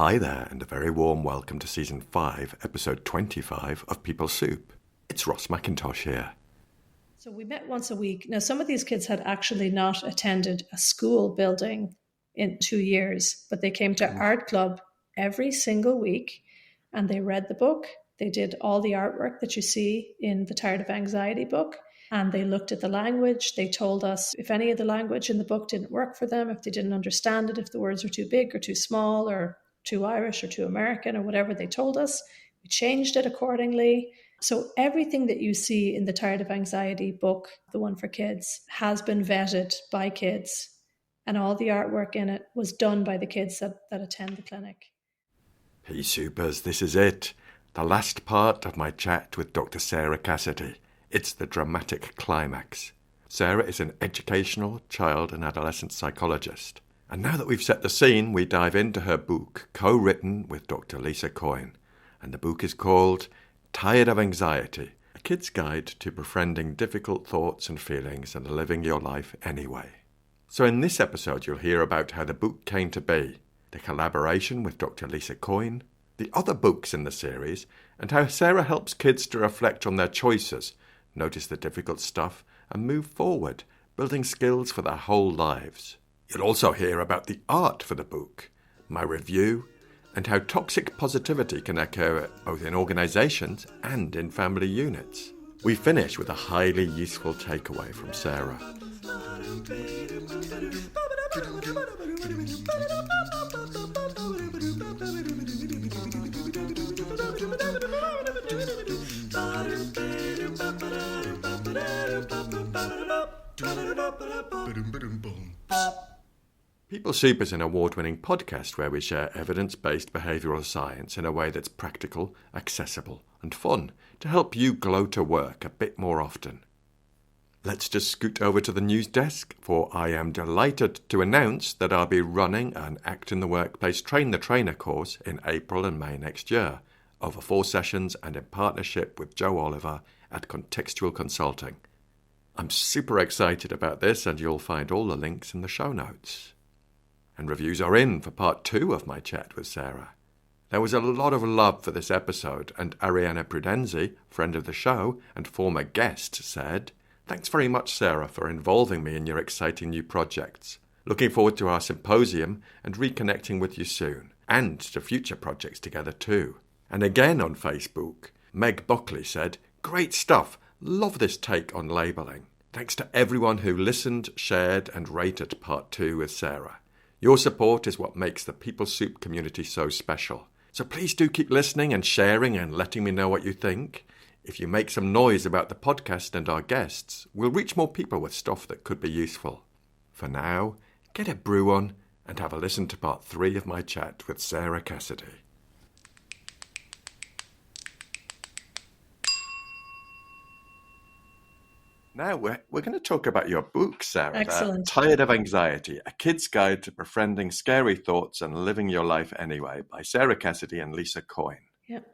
Hi there, and a very warm welcome to Season 5, Episode 25 of People Soup. It's Ross McIntosh here. So we met once a week. Now, some of these kids had actually not attended a school building in 2 years, but they came to art club every single week and they read the book. They did all the artwork that you see in the Tired of Anxiety book, and they looked at the language. They told us if any of the language in the book didn't work for them, if they didn't understand it, if the words were too big or too small or too Irish or too American or whatever they told us. We changed it accordingly. So everything that you see in the Tired of Anxiety book, the one for kids, has been vetted by kids, and all the artwork in it was done by the kids that attend the clinic. Hey Supers, this is it. The last part of my chat with Dr Sarah Cassidy. It's the dramatic climax. Sarah is an educational child and adolescent psychologist. And now that we've set the scene, we dive into her book, co-written with Dr Lisa Coyne. And the book is called Tired of Anxiety, a kid's guide to befriending difficult thoughts and feelings and living your life anyway. So in this episode, you'll hear about how the book came to be, the collaboration with Dr Lisa Coyne, the other books in the series, and how Sarah helps kids to reflect on their choices, notice the difficult stuff, and move forward, building skills for their whole lives. You'll also hear about the art for the book, my review, and how toxic positivity can occur both in organisations and in family units. We finish with a highly useful takeaway from Sarah. People Soup is an award-winning podcast where we share evidence-based behavioural science in a way that's practical, accessible and fun to help you glow to work a bit more often. Let's just scoot over to the news desk, for I am delighted to announce that I'll be running an Act in the Workplace Train the Trainer course in April and May next year, over 4 sessions and in partnership with Joe Oliver at Contextual Consulting. I'm super excited about this, and you'll find all the links in the show notes. And reviews are in for part 2 of my chat with Sarah. There was a lot of love for this episode, and Ariana Prudenzi, friend of the show and former guest, said, "Thanks very much, Sarah, for involving me in your exciting new projects. Looking forward to our symposium and reconnecting with you soon, and to future projects together too." And again on Facebook, Meg Buckley said, "Great stuff. Love this take on labelling. Thanks to everyone who listened, shared and rated part 2 with Sarah. Your support is what makes the People Soup community so special. So please do keep listening and sharing and letting me know what you think. If you make some noise about the podcast and our guests, we'll reach more people with stuff that could be useful. For now, get a brew on and have a listen to part 3 of my chat with Sarah Cassidy." Now we're going to talk about your book, Sarah. Excellent. Tired of Anxiety, a kid's guide to befriending scary thoughts and living your life anyway, by Sarah Cassidy and Lisa Coyne. Yep.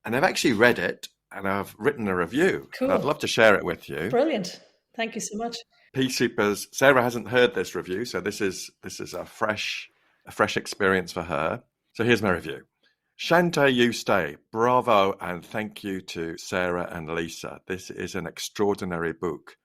And I've actually read it and I've written a review. Cool. And I'd love to share it with you. Brilliant. Thank you so much. P-Supers, Sarah hasn't heard this review, so this is a fresh experience for her. So here's my review. Shante, you stay. Bravo and thank you to Sarah and Lisa. This is an extraordinary book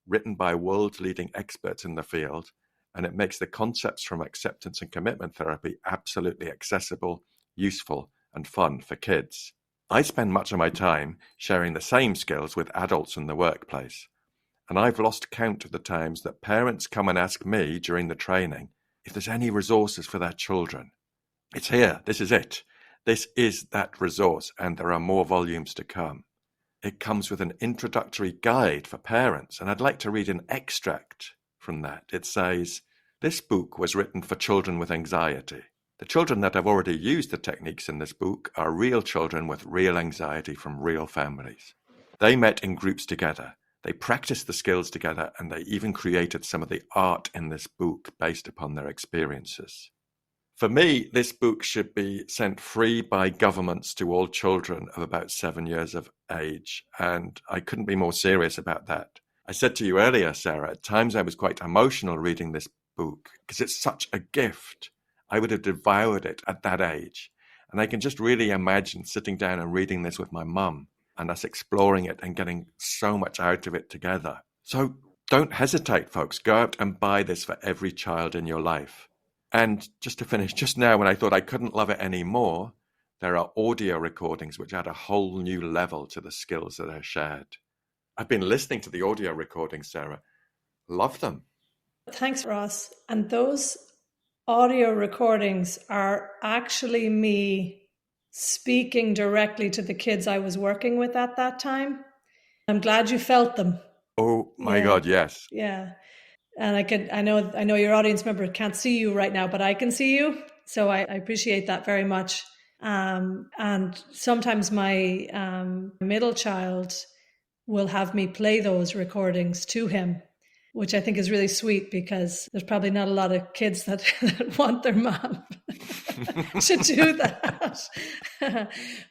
written by world-leading experts in the field, and it makes the concepts from acceptance and commitment therapy absolutely accessible, useful, and fun for kids. I spend much of my time sharing the same skills with adults in the workplace, and I've lost count of the times that parents come and ask me during the training if there's any resources for their children. It's here. This is it. This is that resource, and there are more volumes to come. It comes with an introductory guide for parents, and I'd like to read an extract from that. It says, "This book was written for children with anxiety. The children that have already used the techniques in this book are real children with real anxiety from real families. They met in groups together. They practiced the skills together, and they even created some of the art in this book based upon their experiences. For me, this book should be sent free by governments to all children of about 7 years of age, and I couldn't be more serious about that. I said to you earlier, Sarah, at times I was quite emotional reading this book because it's such a gift. I would have devoured it at that age. And I can just really imagine sitting down and reading this with my mum and us exploring it and getting so much out of it together. So don't hesitate, folks. Go out and buy this for every child in your life. And just to finish, just now when I thought I couldn't love it anymore, there are audio recordings which add a whole new level to the skills that are shared. I've been listening to the audio recordings, Sarah. Love them. Thanks, Ross. And those audio recordings are actually me speaking directly to the kids I was working with at that time. I'm glad you felt them. Oh my God, yes. Yeah. And I know your audience member can't see you right now, but I can see you. So I appreciate that very much. And sometimes my middle child will have me play those recordings to him, which I think is really sweet because there's probably not a lot of kids that want their mom to do that.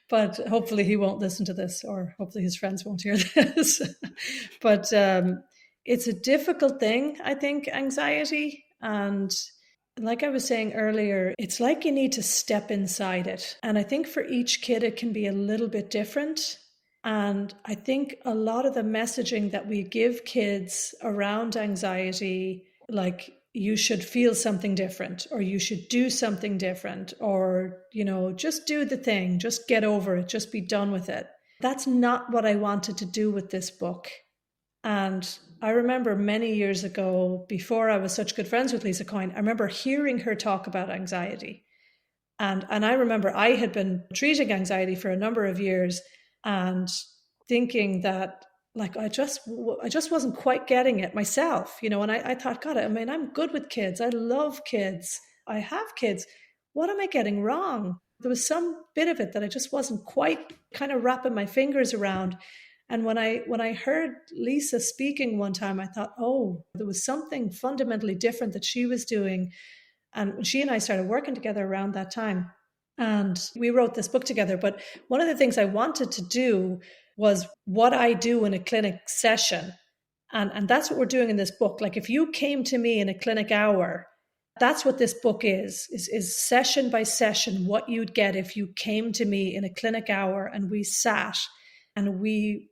But hopefully he won't listen to this, or hopefully his friends won't hear this. But it's a difficult thing, I think, anxiety. And like I was saying earlier, it's like you need to step inside it. And I think for each kid, it can be a little bit different. And I think a lot of the messaging that we give kids around anxiety, like you should feel something different, or you should do something different, or, just do the thing, just get over it, just be done with it. That's not what I wanted to do with this book. And I remember many years ago, before I was such good friends with Lisa Coyne, I remember hearing her talk about anxiety. And I remember I had been treating anxiety for a number of years and thinking that, like, I just wasn't quite getting it myself, and I thought, God, I mean, I'm good with kids. I love kids. I have kids. What am I getting wrong? There was some bit of it that I just wasn't quite kind of wrapping my fingers around. And when I heard Lisa speaking one time, I thought, oh, there was something fundamentally different that she was doing. And she and I started working together around that time. And we wrote this book together. But one of the things I wanted to do was what I do in a clinic session. And that's what we're doing in this book. Like if you came to me in a clinic hour, that's what this book is session by session, what you'd get if you came to me in a clinic hour and we sat and we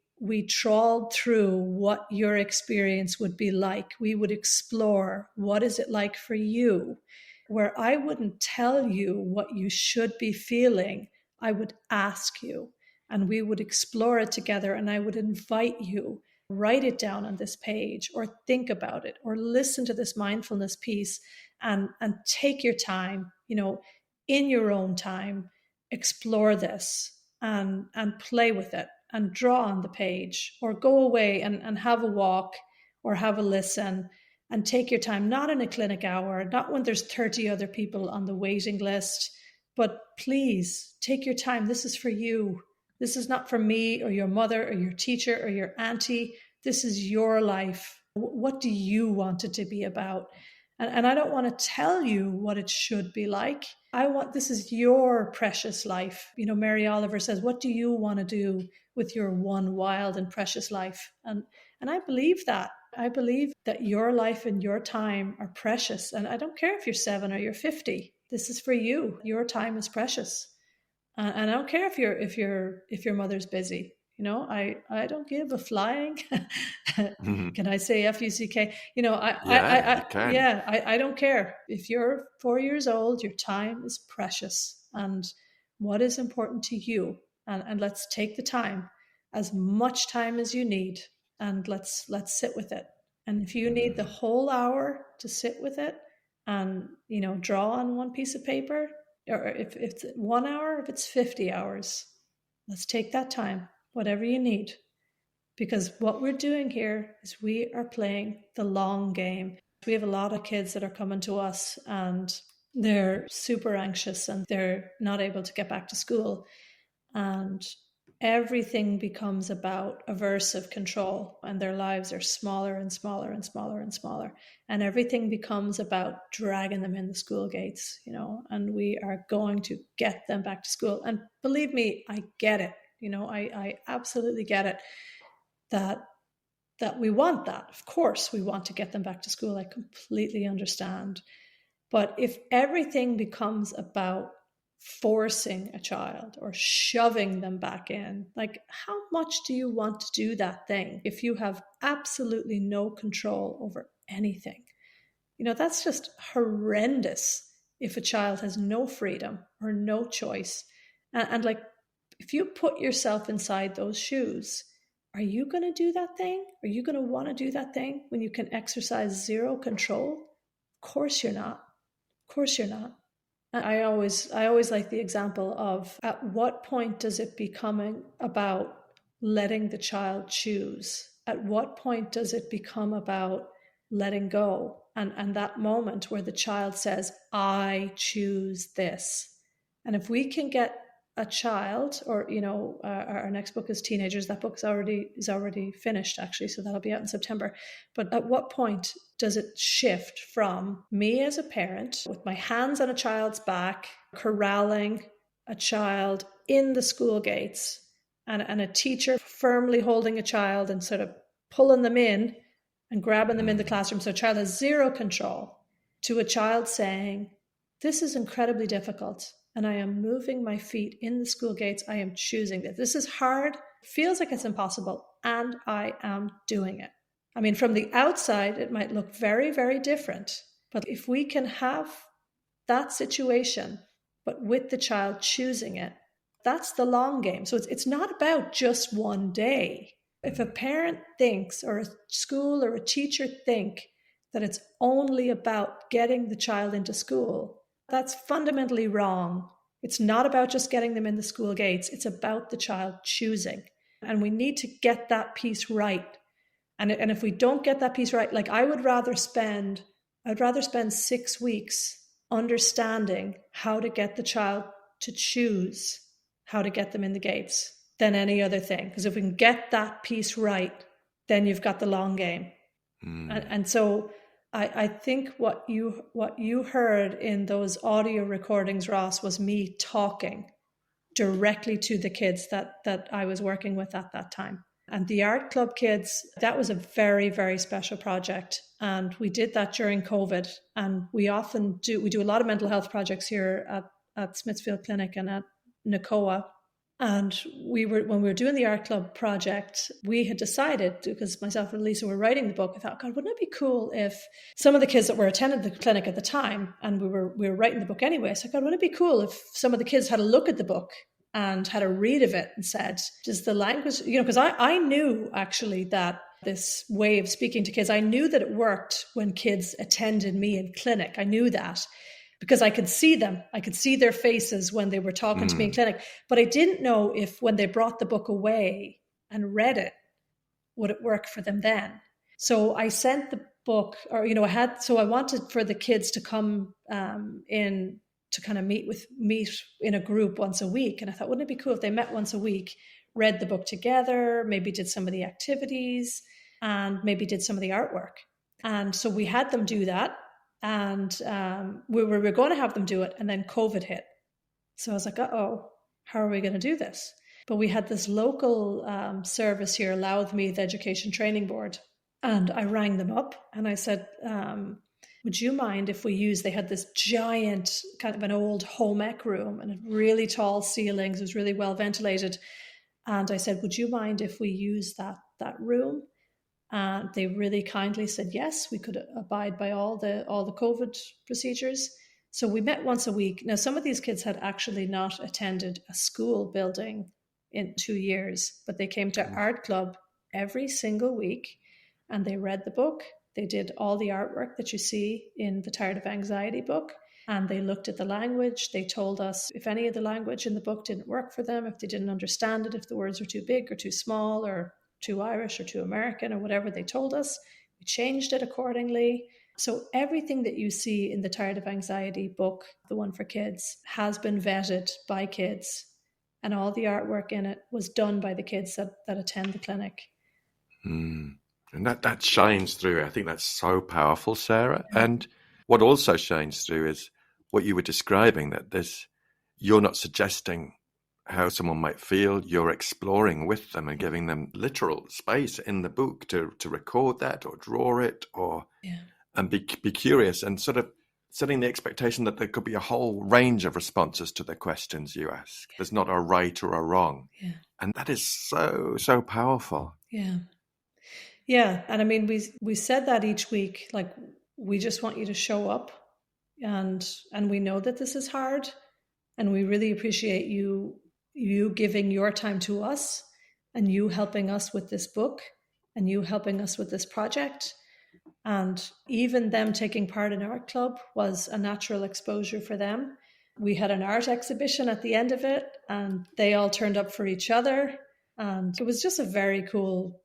trawled through what your experience would be like. We would explore, what is it like for you? Where I wouldn't tell you what you should be feeling, I would ask you, and we would explore it together, and I would invite you, write it down on this page, or think about it, or listen to this mindfulness piece, and take your time, in your own time, explore this and play with it and draw on the page, or go away and have a walk or have a listen. And take your time, not in a clinic hour, not when there's 30 other people on the waiting list, but please take your time. This is for you. This is not for me or your mother or your teacher or your auntie. This is your life. What do you want it to be about? And I don't want to tell you what it should be like. This is your precious life. Mary Oliver says, what do you want to do with your one wild and precious life? And I believe that. I believe that your life and your time are precious. And I don't care if you're 7 or you're 50. This is for you. Your time is precious. And I don't care if your mother's busy. I don't give a flying. Can I say F-U-C-K? I don't care. If you're 4 years old, your time is precious. And what is important to you? And let's take the time, as much time as you need. And let's sit with it. And if you need the whole hour to sit with it and, draw on one piece of paper, or if it's 1 hour, if it's 50 hours, let's take that time, whatever you need. Because what we're doing here is we are playing the long game. We have a lot of kids that are coming to us and they're super anxious and they're not able to get back to school. And everything becomes about aversive control, and their lives are smaller and smaller and smaller and smaller. And everything becomes about dragging them in the school gates, and we are going to get them back to school. And believe me, I get it. I absolutely get it that we want that. Of course, we want to get them back to school. I completely understand. But if everything becomes about forcing a child or shoving them back in, like, how much do you want to do that thing if you have absolutely no control over anything? That's just horrendous if a child has no freedom or no choice. And like, if you put yourself inside those shoes, are you going to do that thing? Are you going to want to do that thing when you can exercise zero control? Of course you're not. Of course you're not. I always like the example of, at what point does it become about letting the child choose? At what point does it become about letting go? And that moment where the child says, I choose this. And if we can get a child, or our next book is teenagers. That book is already finished, actually, so that'll be out in September. But at what point does it shift from me as a parent with my hands on a child's back, corralling a child in the school gates, and a teacher firmly holding a child and sort of pulling them in and grabbing them in the classroom, so a child has zero control, to a child saying, this is incredibly difficult, and I am moving my feet in the school gates. I am choosing this. This is hard, feels like it's impossible, and I am doing it. I mean, from the outside, it might look very, very different. But if we can have that situation, but with the child choosing it, that's the long game. So it's not about just one day. If a parent thinks, or a school or a teacher think, that it's only about getting the child into school, that's fundamentally wrong. It's not about just getting them in the school gates. It's about the child choosing. And we need to get that piece right. And if we don't get that piece right, like, I'd rather spend 6 weeks understanding how to get the child to choose how to get them in the gates than any other thing. Because if we can get that piece right, then you've got the long game. And so I think what you heard in those audio recordings, Ross, was me talking directly to the kids that I was working with at that time. And the art club kids, that was a very, very special project. And we did that during COVID. And we do a lot of mental health projects here at Smithfield Clinic and at NACOA. And when we were doing the art club project, we had decided, because myself and Lisa were writing the book, I thought, God, wouldn't it be cool if some of the kids that were attending the clinic at the time, and we were writing the book anyway, so God, wouldn't it be cool if some of the kids had a look at the book and had a read of it and said, does the language, because I knew actually that this way of speaking to kids, I knew that it worked when kids attended me in clinic. I knew that, because I could see them. I could see their faces when they were talking to me in clinic. But I didn't know if when they brought the book away and read it, would it work for them then? So I sent the book, or, I wanted for the kids to come in to kind of meet in a group once a week. And I thought, wouldn't it be cool if they met once a week, read the book together, maybe did some of the activities, and maybe did some of the artwork. And so we had them do that. And we were going to have them do it, and then COVID hit. So I was like, how are we going to do this? But we had this local service here, Louth Meath Education Training Board. And I rang them up and I said, would you mind if they had this giant, kind of an old home ec room, and had really tall ceilings, it was really well ventilated. And I said, would you mind if we use that room? And they really kindly said yes, we could abide by all the COVID procedures. So we met once a week. Now, some of these kids had actually not attended a school building in 2 years, but they came to art club every single week, and they read the book. They did all the artwork that you see in the Tired of Anxiety book, and they looked at the language. They told us if any of the language in the book didn't work for them, if they didn't understand it, if the words were too big or too small or too Irish or too American or whatever they told us. We changed it accordingly. So everything that you see in the Tired of Anxiety book, the one for kids, has been vetted by kids, and all the artwork in it was done by the kids that attend the clinic. And that shines through. I think that's so powerful, Sarah. Yeah. And what also shines through is what you were describing, that you're not suggesting how someone might feel, you're exploring with them and giving them literal space in the book to record that or draw it and be curious and sort of setting the expectation that there could be a whole range of responses to the questions you ask. There's not a right or a wrong. Yeah. And that is so, so powerful. Yeah. Yeah. And I mean, we said that each week, like, we just want you to show up, and we know that this is hard, and we really appreciate you giving your time to us, and you helping us with this book, and you helping us with this project. And even them taking part in art club was a natural exposure for them. We had an art exhibition at the end of it, and they all turned up for each other. And it was just a very cool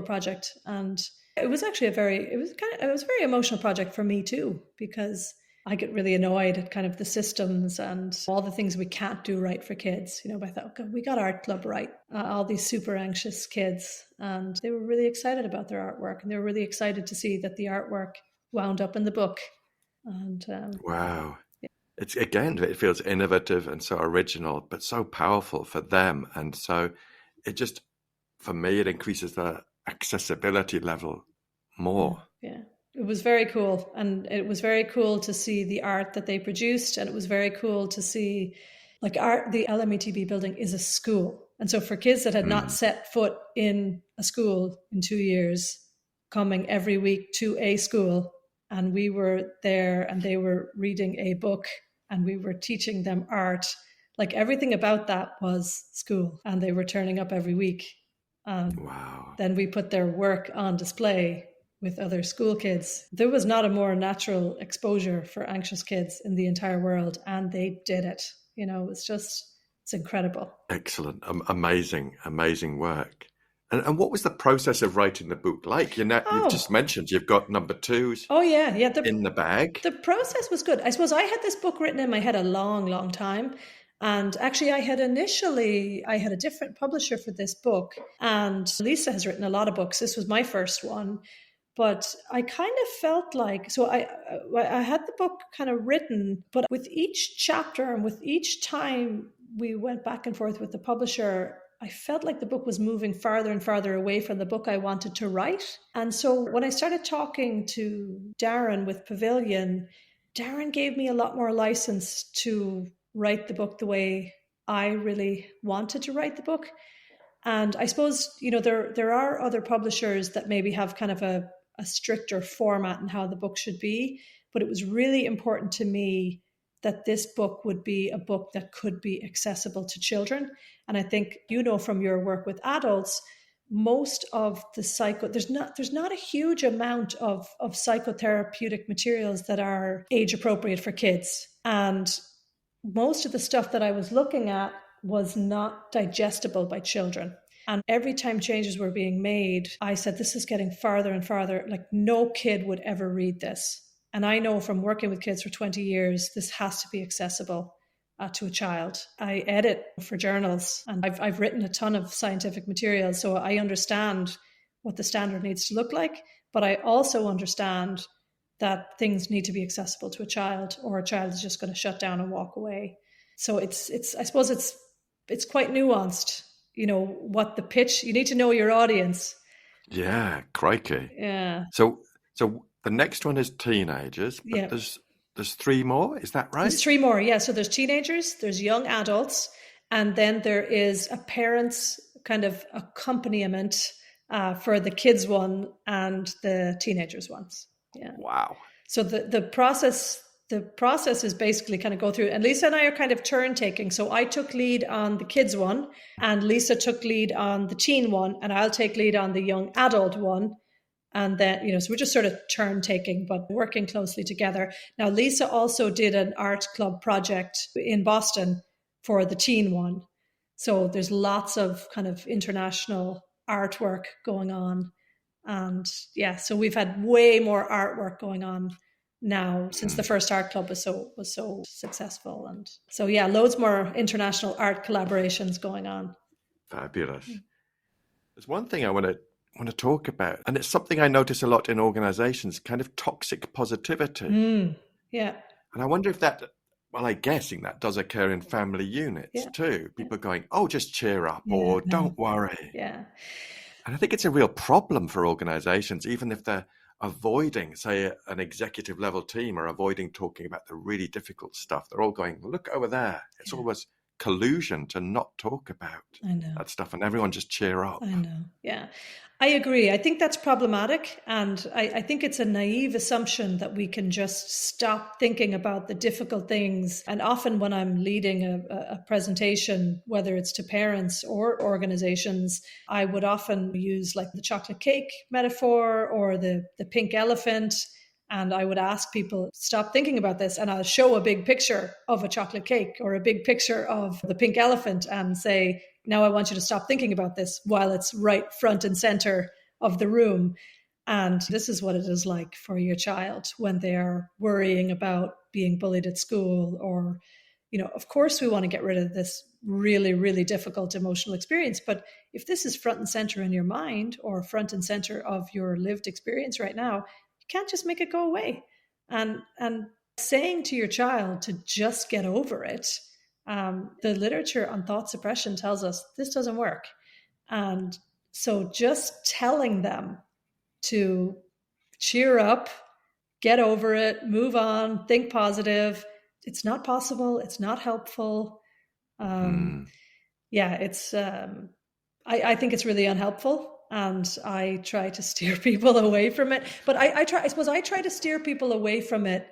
project. And it was actually it was a very emotional project for me too, because I get really annoyed at kind of the systems and all the things we can't do right for kids. But I thought, okay, we got art club right. All these super anxious kids, and they were really excited about their artwork, and they were really excited to see that the artwork wound up in the book. And wow. It feels innovative and so original, but so powerful for them. And so for me, it increases the accessibility level more. Yeah. It was very cool. And it was very cool to see the art that they produced. And it was very cool to see, like, the LMETB building is a school. And so for kids that had not set foot in a school in 2 years, coming every week to a school, and we were there and they were reading a book and we were teaching them art, like, everything about that was school, and they were turning up every week. Wow. Then we put their work on display with other school kids. There was not a more natural exposure for anxious kids in the entire world, and they did it. It's incredible. Excellent. Amazing work. And what was the process of writing the book like? You've just mentioned you've got number 2s. Oh, yeah. In the bag. The process was good. I suppose I had this book written in my head a long, long time. And actually, I had a different publisher for this book. And Lisa has written a lot of books. This was my first one. But I kind of felt like, so I had the book kind of written, but with each chapter and with each time we went back and forth with the publisher, I felt like the book was moving farther and farther away from the book I wanted to write. And so when I started talking to Darren with Pavilion, Darren gave me a lot more license to write the book the way I really wanted to write the book. And I suppose, there are other publishers that maybe have kind of a stricter format in how the book should be, but it was really important to me that this book would be a book that could be accessible to children. And I think, from your work with adults, most of the there's not a huge amount of psychotherapeutic materials that are age appropriate for kids. And most of the stuff that I was looking at was not digestible by children. And every time changes were being made, I said, this is getting farther and farther. Like, no kid would ever read this. And I know from working with kids for 20 years, this has to be accessible to a child. I edit for journals, and I've written a ton of scientific material. So I understand what the standard needs to look like. But I also understand that things need to be accessible to a child, or a child is just going to shut down and walk away. So I suppose it's quite nuanced. What the pitch, you need to know your audience. Yeah, crikey. Yeah. So the next one is teenagers, but yeah. there's 3 more, is that right? There's 3 more, yeah. So there's teenagers, there's young adults, and then there is a parent's kind of accompaniment for the kids one and the teenagers ones. Yeah. Wow. So the process is basically kind of go through, and Lisa and I are kind of turn taking. So I took lead on the kids one, and Lisa took lead on the teen one, and I'll take lead on the young adult one. And then, so we're just sort of turn taking, but working closely together. Now, Lisa also did an art club project in Boston for the teen one. So there's lots of kind of international artwork going on. And yeah, so we've had way more artwork going on now since the first art club was so successful. And so, yeah, loads more international art collaborations going on. Fabulous. There's one thing I want to talk about, and it's something I notice a lot in organizations, kind of toxic positivity. Yeah. And I wonder if I'm guessing that does occur in family units too. People going, oh, just cheer up, or don't worry. Yeah. And I think it's a real problem for organizations, even if they're avoiding, say, an executive level team are avoiding talking about the really difficult stuff. They're all going, look over there. It's almost collusion to not talk about I know. that stuff, and everyone just cheer up. I know. Yeah. I agree. I think that's problematic. And I think it's a naive assumption that we can just stop thinking about the difficult things. And often when I'm leading a presentation, whether it's to parents or organizations, I would often use like the chocolate cake metaphor or the pink elephant. And I would ask people, stop thinking about this. And I'll show a big picture of a chocolate cake or a big picture of the pink elephant and say, now I want you to stop thinking about this while it's right front and center of the room. And this is what it is like for your child when they're worrying about being bullied at school or, of course we want to get rid of this really, really difficult emotional experience. But if this is front and center in your mind or front and center of your lived experience right now, you can't just make it go away. And saying to your child to just get over it, the literature on thought suppression tells us this doesn't work. And so just telling them to cheer up, get over it, move on, think positive, it's not possible. It's not helpful. Yeah, it's, I think it's really unhelpful. And I try to steer people away from it. But I try to steer people away from it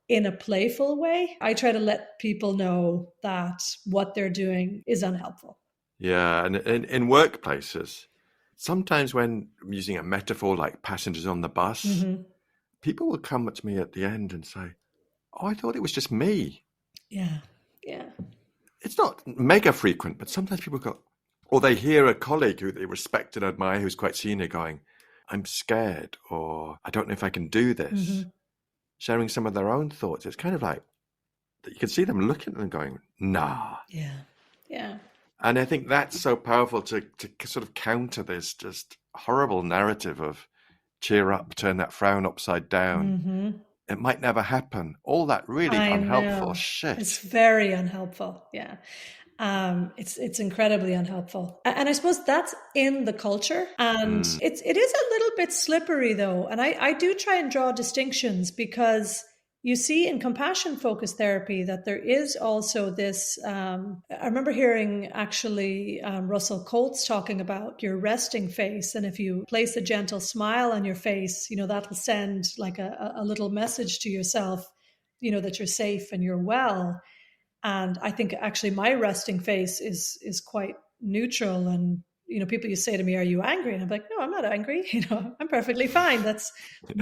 in a playful way. I try to let people know that what they're doing is unhelpful. Yeah, and in workplaces, sometimes when I'm using a metaphor like passengers on the bus, people will come up to me at the end and say, oh, I thought it was just me. Yeah. It's not mega frequent, but sometimes people go, or they hear a colleague who they respect and admire who's quite senior going, I'm scared, or I don't know if I can do this. Sharing some of their own thoughts. It's kind of like, you can see them looking at them going, nah. Yeah. And I think that's so powerful to sort of counter this just horrible narrative of cheer up, turn that frown upside down. It might never happen. All that really unhelpful shit. It's very unhelpful. Yeah. It's incredibly unhelpful. And I suppose that's in the culture. And it is a little bit slippery though. And I do try and draw distinctions because you see in compassion focused therapy that there is also this, I remember hearing actually Russell Coates talking about your resting face. And if you place a gentle smile on your face, that'll send like a little message to yourself, that you're safe and you're well. And I think actually my resting face is quite neutral. And, people used to say to me, are you angry? And I'm like, no, I'm not angry. I'm perfectly fine.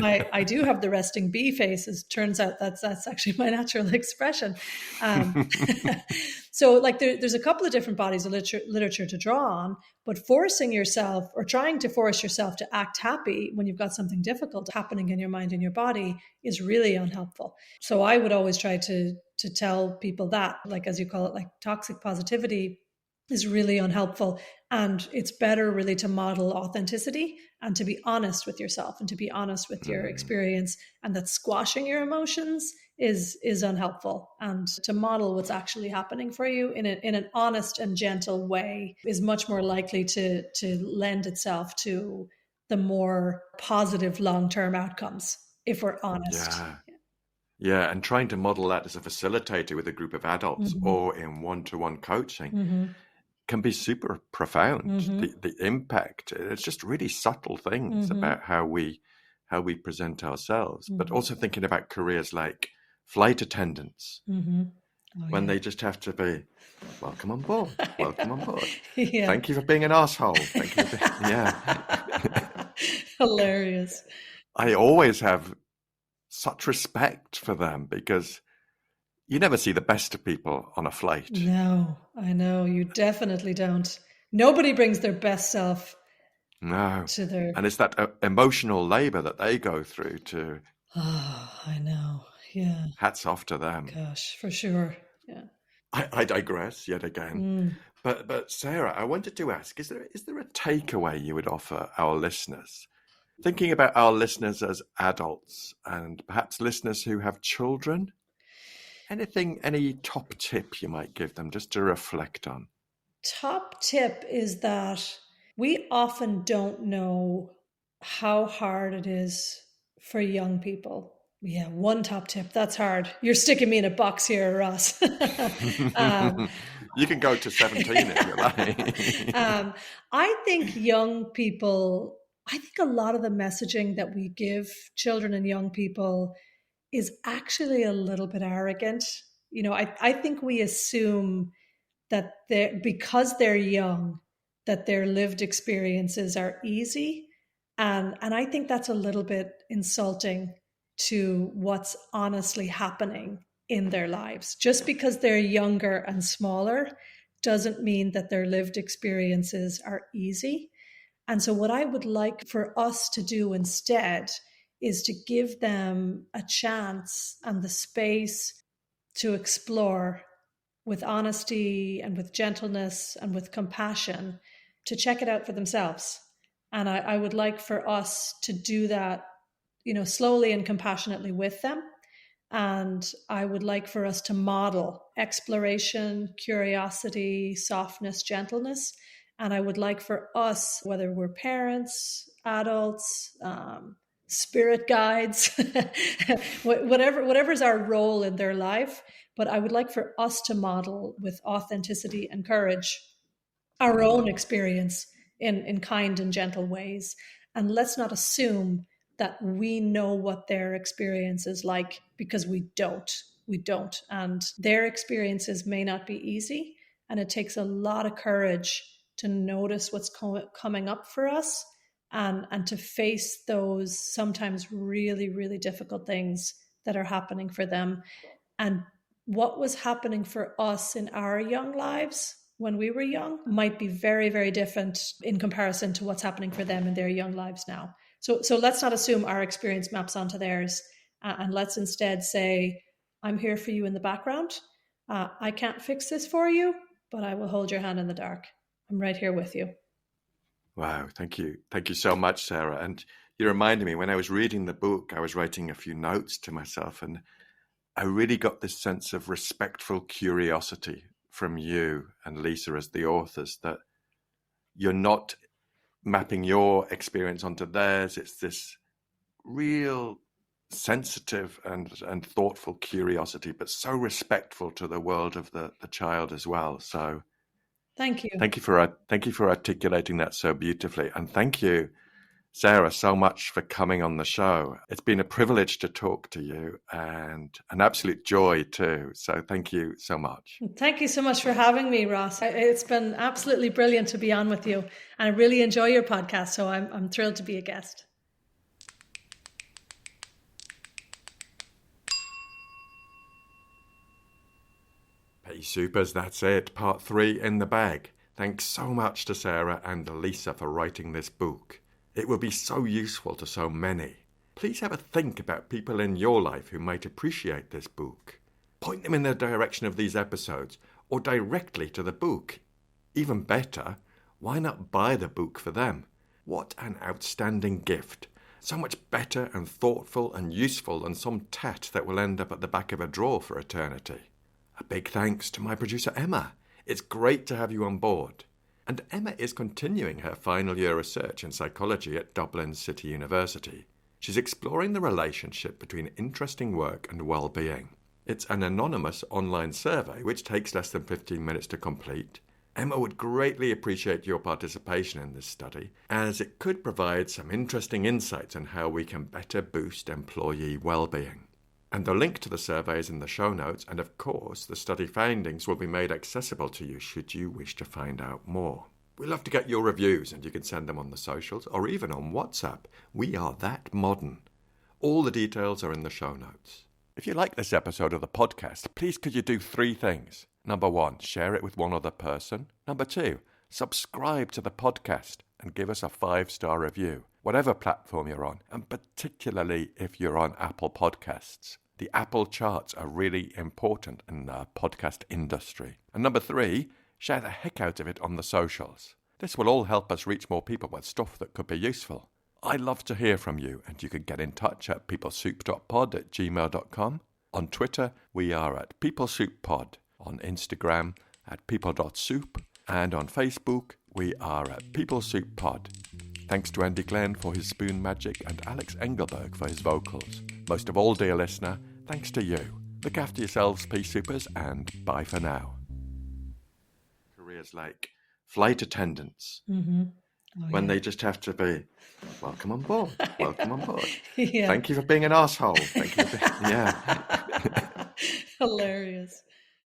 I do have the resting bee face. It turns out that's actually my natural expression. So like there's a couple of different bodies of literature to draw on, but forcing yourself or trying to force yourself to act happy when you've got something difficult happening in your mind and your body is really unhelpful. So I would always try to tell people that, like, as you call it, like toxic positivity is really unhelpful. And it's better really to model authenticity and to be honest with yourself and to be honest with your experience, and that squashing your emotions is unhelpful. And to model what's actually happening for you in an honest and gentle way is much more likely to lend itself to the more positive long-term outcomes, if we're honest. Yeah, and trying to model that as a facilitator with a group of adults or in one-to-one coaching can be super profound. The impact, it's just really subtle things about how we present ourselves, but also thinking about careers like flight attendants, when they just have to be, welcome on board. Thank you for being an asshole. Thank you for Hilarious. I always have such respect for them because you never see the best of people on a flight. No, I know. You definitely don't. Nobody brings their best self. No. To their... And it's that emotional labor that they go through to... Oh, I know. Yeah. Hats off to them. Gosh, for sure. Yeah. I digress yet again. But Sarah, I wanted to ask, is there a takeaway you would offer our listeners? Thinking about our listeners as adults and perhaps listeners who have children, any top tip you might give them just to reflect on? Top tip is that we often don't know how hard it is for young people. Yeah, one top tip. That's hard. You're sticking me in a box here, Ross. um, You can go to 17 if you like. I think young people, I think a lot of the messaging that we give children and young people is actually a little bit arrogant. You know, I think we assume that because they're young, that their lived experiences are easy. And I think that's a little bit insulting to what's honestly happening in their lives. Just because they're younger and smaller doesn't mean that their lived experiences are easy. And so, what I would like for us to do instead is to give them a chance and the space to explore with honesty and with gentleness and with compassion, to check it out for themselves. And I would like for us to do that, you know, slowly and compassionately with them. And I would like for us to model exploration, curiosity, softness, gentleness. And I would like for us, whether we're parents, adults, spirit guides, whatever's our role in their life, but I would like for us to model with authenticity and courage our own experience in kind and gentle ways. And let's not assume that we know what their experience is like, because we don't. We don't. And their experiences may not be easy. And it takes a lot of courage to notice what's coming up for us, and to face those sometimes really, really difficult things that are happening for them. And what was happening for us in our young lives when we were young might be very, very different in comparison to what's happening for them in their young lives now. So let's not assume our experience maps onto theirs, and let's instead say, I'm here for you in the background. I can't fix this for you, but I will hold your hand in the dark. I'm right here with you. Wow, thank you. Thank you so much, Sarah. And you reminded me, when I was reading the book, I was writing a few notes to myself, and I really got this sense of respectful curiosity from you and Lisa as the authors, that you're not mapping your experience onto theirs. It's this real sensitive and thoughtful curiosity, but so respectful to the world of the child as well. So thank you. Thank you for articulating that so beautifully. And thank you, Sarah, so much for coming on the show. It's been a privilege to talk to you, and an absolute joy too. So thank you so much. Thank you so much for having me, Ross. It's been absolutely brilliant to be on with you, and I really enjoy your podcast. So I'm thrilled to be a guest. Hey Supers, that's it. Part 3 in the bag. Thanks so much to Sarah and Lisa for writing this book. It will be so useful to so many. Please have a think about people in your life who might appreciate this book. Point them in the direction of these episodes, or directly to the book. Even better, why not buy the book for them? What an outstanding gift. So much better and thoughtful and useful than some tat that will end up at the back of a drawer for eternity. A big thanks to my producer Emma. It's great to have you on board. And Emma is continuing her final year research in psychology at Dublin City University. She's exploring the relationship between interesting work and well-being. It's an anonymous online survey which takes less than 15 minutes to complete. Emma would greatly appreciate your participation in this study, as it could provide some interesting insights on how we can better boost employee well-being. And the link to the survey is in the show notes, and of course the study findings will be made accessible to you should you wish to find out more. We love to get your reviews, and you can send them on the socials or even on WhatsApp. We are that modern. All the details are in the show notes. If you like this episode of the podcast, please could you do 3 things. Number 1, share it with one other person. Number 2, subscribe to the podcast and give us a 5-star review, whatever platform you're on, and particularly if you're on Apple Podcasts. The Apple charts are really important in the podcast industry. And number 3, share the heck out of it on the socials. This will all help us reach more people with stuff that could be useful. I love to hear from you, and you can get in touch at peoplesoup.pod@gmail.com. On Twitter, we are at peoplesouppod. On Instagram, at people.soup. And on Facebook, we are at peoplesouppod. Thanks to Andy Glenn for his spoon magic and Alex Engelberg for his vocals. Most of all, dear listener, thanks to you. Look after yourselves, Pea Supers, and bye for now. Careers like flight attendants, when they just have to be, welcome on board, welcome on board. Yeah. Thank you for being an asshole. Thank you for being, yeah. Hilarious.